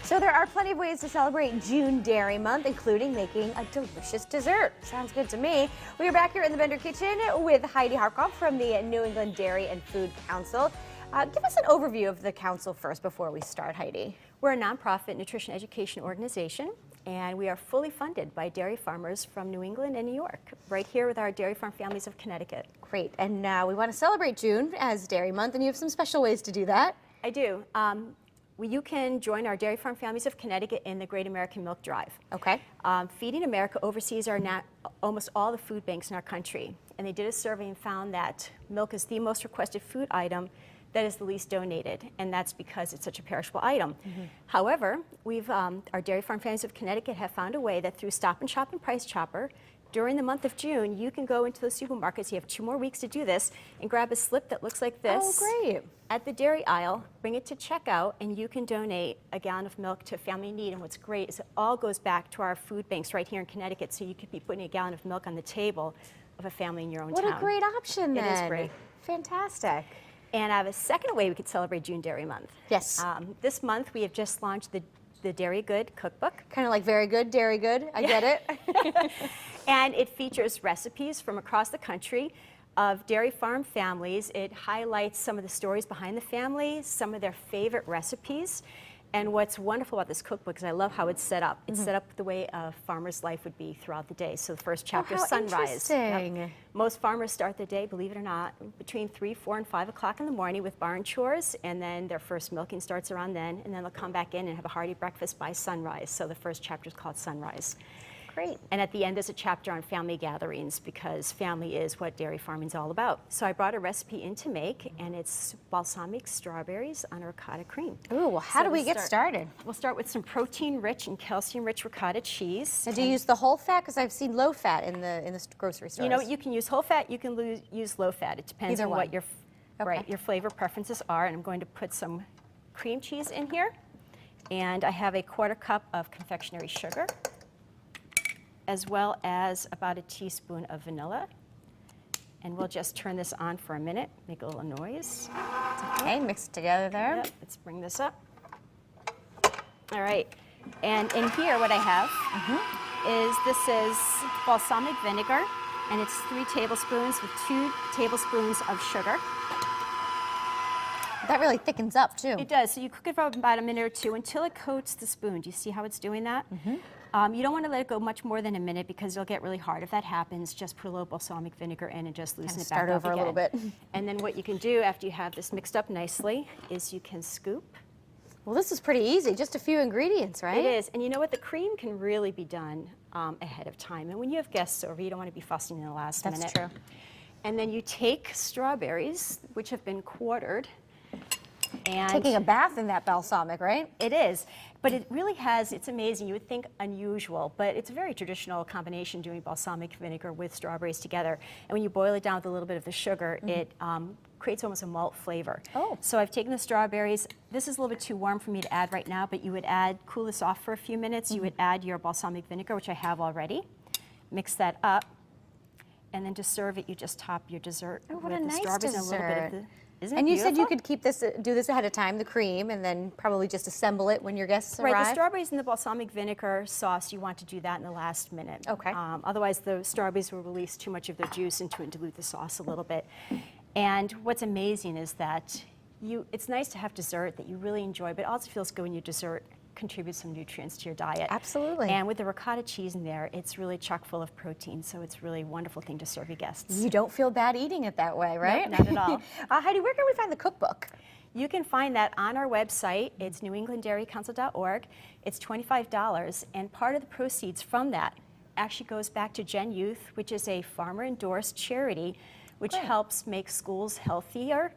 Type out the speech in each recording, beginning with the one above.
So there are plenty of ways to celebrate June Dairy Month, including making a delicious dessert. Sounds good to me. We are back here in the Bender Kitchen with Heidi Harkopf from the New England Dairy and Food Council. Give us an overview of the council first before we start, Heidi. We're a nonprofit nutrition education organization, and we are fully funded by dairy farmers from New England and New York, right here with our Dairy Farm Families of Connecticut. Great, and we want to celebrate June as Dairy Month, and you have some special ways to do that. I do. You can join our Dairy Farm Families of Connecticut in the Great American Milk Drive. Okay. Feeding America oversees almost all the food banks in our country, and they did a survey and found that milk is the most requested food item that is the least donated, and that's because it's such a perishable item. However, our Dairy Farm Families of Connecticut have found a way that through Stop and Shop and Price Chopper, during the month of June, you can go into the supermarkets, you have 2 more weeks to do this, and grab a slip that looks like this. Oh, great. At the dairy aisle, bring it to checkout, and you can donate a gallon of milk to a family in need. And what's great is it all goes back to our food banks right here in Connecticut, so you could be putting a gallon of milk on the table of a family in your own town. What a great option then. It is great. Fantastic. And I have a second way we could celebrate June Dairy Month. Yes. This month, we have just launched the Dairy Good cookbook. Kind of like very good, dairy good. I get it. And it features recipes from across the country of dairy farm families. It highlights some of the stories behind the family, some of their favorite recipes. And what's wonderful about this cookbook is I love how it's set up. It's set up the way a farmer's life would be throughout the day. So the first chapter is sunrise. Interesting. Yep. Most farmers start the day, believe it or not, between 3, 4, and 5 o'clock in the morning with barn chores, and then their first milking starts around then, and then they'll come back in and have a hearty breakfast by sunrise. So the first chapter is called Sunrise. Great. And at the end, there's a chapter on family gatherings, because family is what dairy farming is all about. So I brought a recipe in to make, and it's balsamic strawberries on a ricotta cream. Ooh, well, how do we get started? We'll start with some protein-rich and calcium-rich ricotta cheese. Now, do you use the whole fat? Because I've seen low fat in the grocery stores. You know, you can use whole fat, you can use low fat. It depends on what your flavor preferences are. And I'm going to put some cream cheese in here. And I have a 1/4 cup of confectionery sugar, as well as about a teaspoon of vanilla. And we'll just turn this on for a minute, make a little noise. Okay, mix it together there. Yep, let's bring this up. All right, and in here what I have this is balsamic vinegar, and it's 3 tablespoons with 2 tablespoons of sugar. That really thickens up too. It does, so you cook it for about a minute or 2 until it coats the spoon. Do you see how it's doing that? You don't want to let it go much more than a minute, because it'll get really hard. If that happens, just put a little balsamic vinegar in and just loosen it back up again. Start over a little bit. And then what you can do after you have this mixed up nicely is you can scoop. Well, this is pretty easy. Just a few ingredients, right? It is. And you know what? The cream can really be done ahead of time. And when you have guests over, you don't want to be fussing in the last minute. That's true. And then you take strawberries, which have been quartered. And taking a bath in that balsamic, right? It is, but it really has, it's amazing. You would think unusual, but it's a very traditional combination, doing balsamic vinegar with strawberries together. And when you boil it down with a little bit of the sugar, it creates almost a malt flavor. Oh. So I've taken the strawberries. This is a little bit too warm for me to add right now, but you would cool this off for a few minutes. You would add your balsamic vinegar, which I have already. Mix that up, and then to serve it, you just top your dessert with the strawberries and a little bit of the. Isn't it and you beautiful? said you could keep this, do this ahead of time, the cream, and then probably just assemble it when your guests arrive? Right, the strawberries and the balsamic vinegar sauce, you want to do that in the last minute. Okay. Otherwise, the strawberries will release too much of their juice into it and dilute the sauce a little bit. And what's amazing is that it's nice to have dessert that you really enjoy, but it also feels good when your dessert contributes some nutrients to your diet. Absolutely. And with the ricotta cheese in there, it's really chock full of protein, so it's really a wonderful thing to serve your guests. You don't feel bad eating it that way, right? No, not at all. Heidi, where can we find the cookbook? You can find that on our website. It's newenglanddairycouncil.org. It's $25, and part of the proceeds from that actually goes back to Gen Youth, which is a farmer-endorsed charity which helps make schools healthier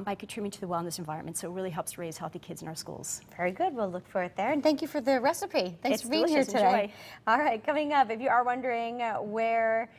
by contributing to the wellness environment. So it really helps raise healthy kids in our schools. Very good. We'll look for it there. And thank you for the recipe. Thanks It's for being delicious. here today. Enjoy. All right, coming up, if you are wondering where